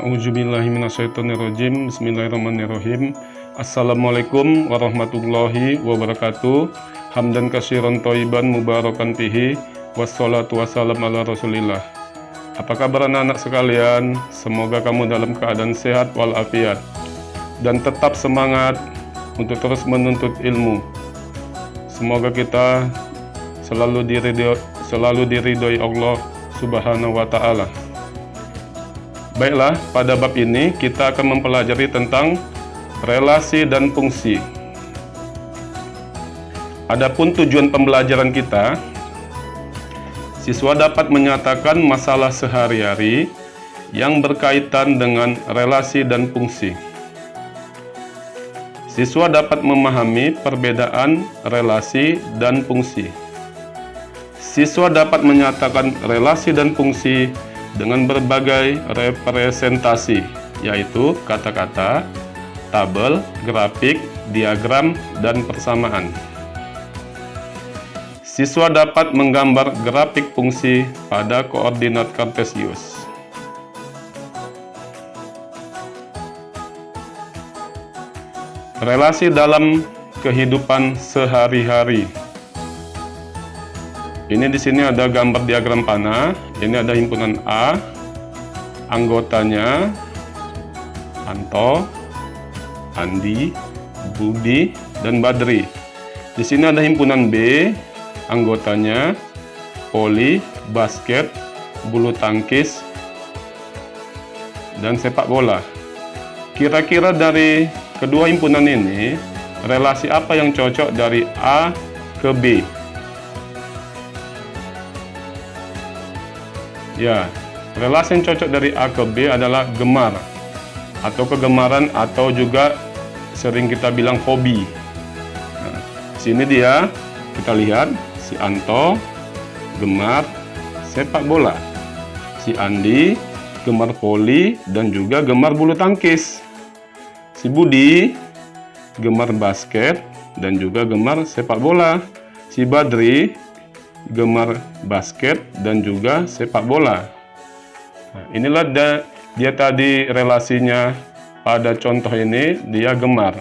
A'udzubillahiminasyaitonirrajim. Bismillahirrahmanirrahim. Assalamualaikum warahmatullahi wabarakatuh. Hamdan katsiran thayyiban mubarakan fihi. Wassalatu wassalam ala Rasulillah. Apa kabar anak-anak sekalian? Semoga kamu dalam keadaan sehat walafiat dan tetap semangat untuk terus menuntut ilmu. Semoga kita selalu diridhoi Allah Subhanahu wa ta'ala. Baiklah, pada bab ini kita akan mempelajari tentang relasi dan fungsi. Adapun tujuan pembelajaran kita, siswa dapat menyatakan masalah sehari-hari yang berkaitan dengan relasi dan fungsi. Siswa dapat memahami perbedaan relasi dan fungsi. Siswa dapat menyatakan relasi dan fungsi dengan berbagai representasi, yaitu kata-kata, tabel, grafik, diagram, dan persamaan. Siswa dapat menggambar grafik fungsi pada koordinat kartesius. Relasi dalam kehidupan sehari-hari. Ini di sini ada gambar diagram panah. Ini ada himpunan A, anggotanya Anto, Andi, Budi, dan Badri. Di sini ada himpunan B, anggotanya voli, basket, bulu tangkis, dan sepak bola. Kira-kira dari kedua himpunan ini, relasi apa yang cocok dari A ke B? Ya, relasi yang cocok dari A ke B adalah gemar atau kegemaran, atau juga sering kita bilang hobi. Nah, sini dia, kita lihat si Anto gemar sepak bola, si Andi gemar voli dan juga gemar bulu tangkis, si Budi gemar basket dan juga gemar sepak bola, si Badri gemar basket dan juga sepak bola. Nah, inilah dia tadi relasinya pada contoh ini, dia gemar.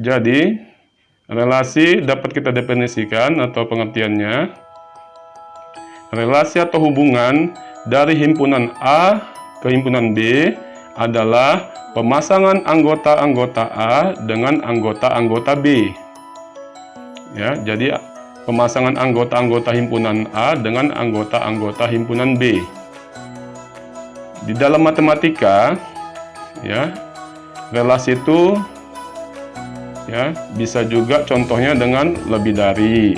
Jadi, relasi dapat kita definisikan atau pengertiannya, relasi atau hubungan dari himpunan A ke himpunan B adalah pemasangan anggota-anggota A dengan anggota-anggota B. Ya, jadi pemasangan anggota-anggota himpunan A dengan anggota-anggota himpunan B. Di dalam matematika, ya, relasi itu ya bisa juga contohnya dengan lebih dari,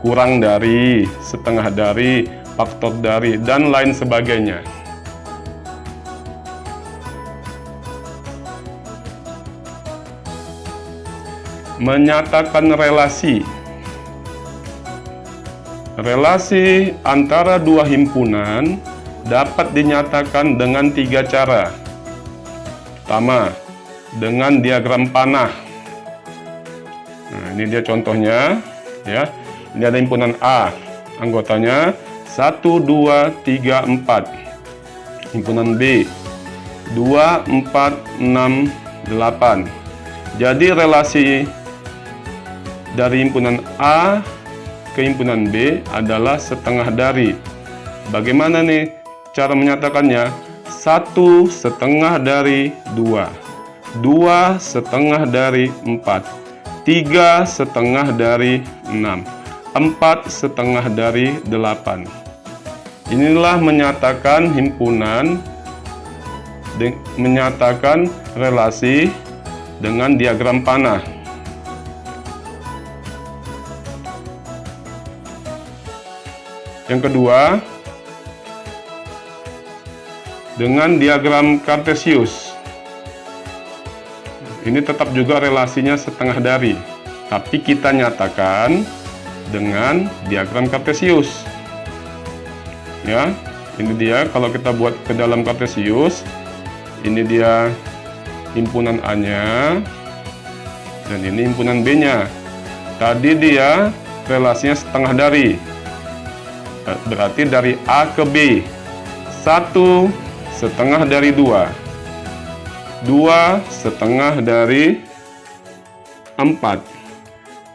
kurang dari, setengah dari, faktor dari, dan lain sebagainya. Menyatakan relasi. Relasi antara dua himpunan dapat dinyatakan dengan 3 cara. Pertama, dengan diagram panah. Nah, ini dia contohnya, ya. Ini ada himpunan A, anggotanya 1, 2, 3, 4. Himpunan B 2, 4, 6, 8. Jadi relasi dari himpunan A ke himpunan B adalah setengah dari. Bagaimana nih cara menyatakannya? 1 setengah dari 2, 2 setengah dari 4, 3 setengah dari 6, 4 setengah dari 8. Inilah menyatakan himpunan, menyatakan relasi dengan diagram panah. Yang kedua, dengan diagram kartesius. Ini tetap juga relasinya setengah dari, tapi kita nyatakan dengan diagram kartesius. Ya, ini dia kalau kita buat ke dalam kartesius, ini dia himpunan A-nya dan ini himpunan B-nya. Tadi dia relasinya setengah dari. Berarti dari A ke B. 1 setengah dari 2. 2 setengah dari 4.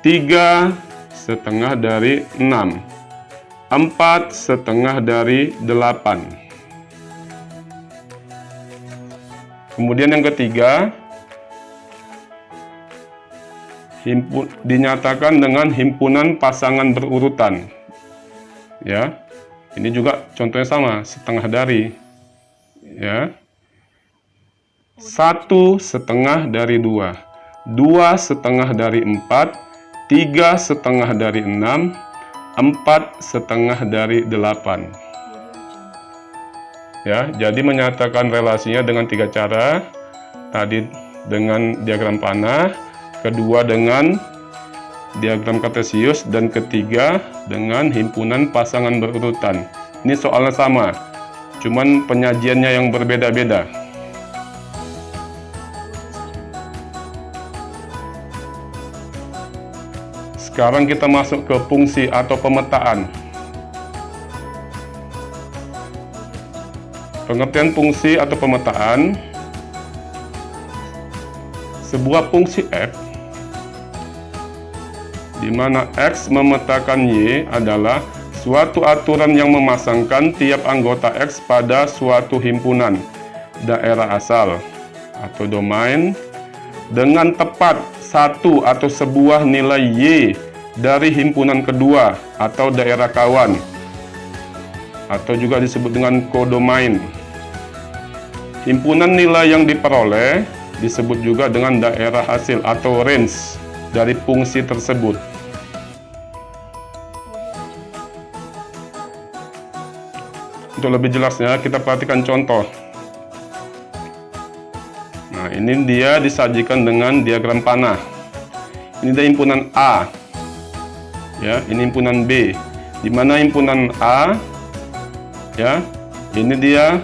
3 setengah dari 6. 4 setengah dari 8. Kemudian yang ketiga, dinyatakan dengan himpunan pasangan berurutan. Ya, ini juga contohnya sama, setengah dari. Ya, 1 setengah dari 2. 2 setengah dari 4. 3 setengah dari 6. 4 setengah dari 8. Ya, jadi menyatakan relasinya dengan 3 cara. Tadi dengan diagram panah, kedua dengan diagram kartesius, dan ketiga dengan himpunan pasangan berurutan. Ini soalnya sama, cuman penyajiannya yang berbeda-beda. Sekarang kita masuk ke fungsi atau pemetaan. Pengertian fungsi atau pemetaan: sebuah fungsi f di mana x memetakan y adalah suatu aturan yang memasangkan tiap anggota x pada suatu himpunan daerah asal atau domain dengan tepat satu atau sebuah nilai y dari himpunan kedua atau daerah kawan, atau juga disebut dengan kodomain. Himpunan nilai yang diperoleh disebut juga dengan daerah hasil atau range dari fungsi tersebut. Untuk lebih jelasnya, kita perhatikan contoh. Nah, ini dia disajikan dengan diagram panah. Ini dia himpunan A. Ya, ini himpunan B. Di mana himpunan A, ya, ini dia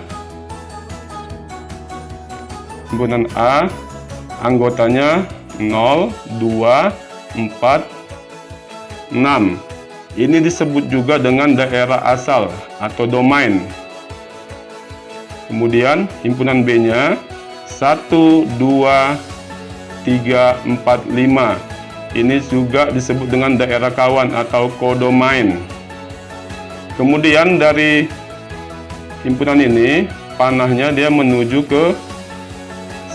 himpunan A, anggotanya 0, 2, 4, 6. Ini disebut juga dengan daerah asal atau domain. Kemudian himpunan B-nya 1, 2, 3, 4, 5. Ini juga disebut dengan daerah kawan atau kodomain. Kemudian dari himpunan ini, panahnya dia menuju ke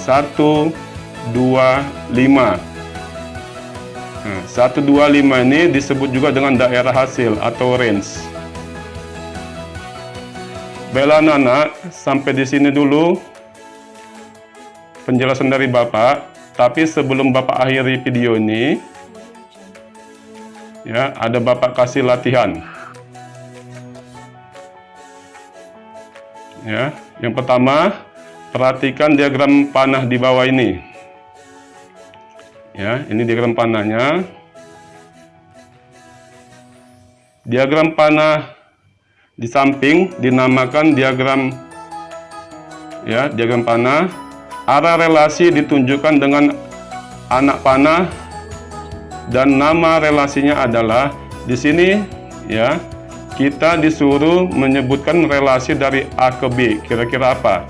1, 2, 5. Nah, 1, 2, 5 ini disebut juga dengan daerah hasil atau range. Baiklah anak-anak, sampai di sini dulu penjelasan dari Bapak. Tapi sebelum Bapak akhiri video ini, ya, ada Bapak kasih latihan. Ya, yang pertama, perhatikan diagram panah di bawah ini. Ya, ini diagram panahnya. Diagram panah di samping dinamakan diagram, ya, diagram panah. Arah relasi ditunjukkan dengan anak panah dan nama relasinya adalah di sini, ya. Kita disuruh menyebutkan relasi dari A ke B. Kira-kira apa?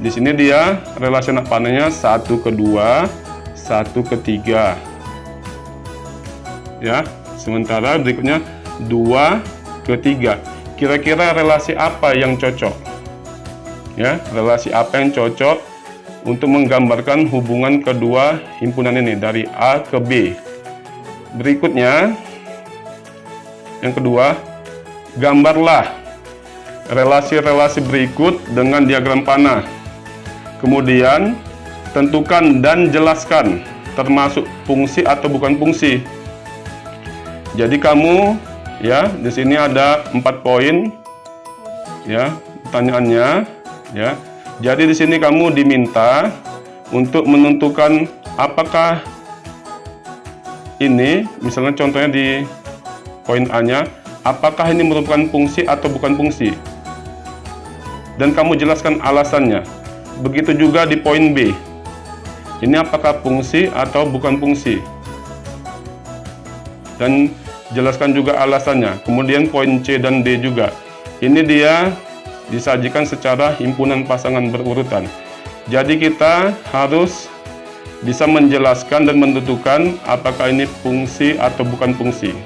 Di sini dia relasi anak panahnya 1 ke 2, 1 ke 3. Ya, sementara berikutnya 2 ke 3. Kira-kira relasi apa yang cocok? Ya, relasi apa yang cocok untuk menggambarkan hubungan kedua himpunan ini dari A ke B? Berikutnya, yang kedua, gambarlah relasi-relasi berikut dengan diagram panah. Kemudian, tentukan dan jelaskan termasuk fungsi atau bukan fungsi. Jadi kamu, ya, di sini ada 4 poin, ya, pertanyaannya, ya. Jadi di sini kamu diminta untuk menentukan apakah ini, misalnya contohnya di poin A-nya, apakah ini merupakan fungsi atau bukan fungsi. Dan kamu jelaskan alasannya. Begitu juga di poin B. Ini apakah fungsi atau bukan fungsi. Dan jelaskan juga alasannya. Kemudian poin C dan D juga. Ini dia disajikan secara himpunan pasangan berurutan. Jadi kita harus bisa menjelaskan dan menentukan apakah ini fungsi atau bukan fungsi.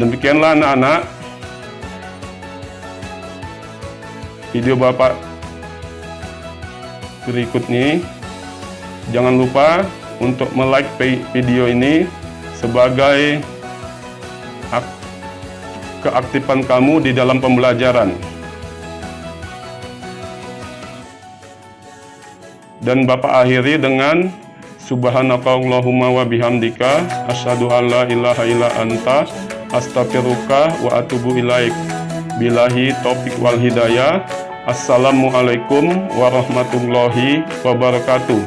Demikianlah anak-anak video Bapak berikut ini. Jangan lupa untuk like video ini sebagai keaktifan kamu di dalam pembelajaran. Dan Bapak akhiri dengan subhanakallahumma wa bihamdika asyhadu alla ilaha illa anta astaghfiruka wa atubu ilaik. Billahi taufik wal hidayah. Assalamualaikum warahmatullahi wabarakatuh.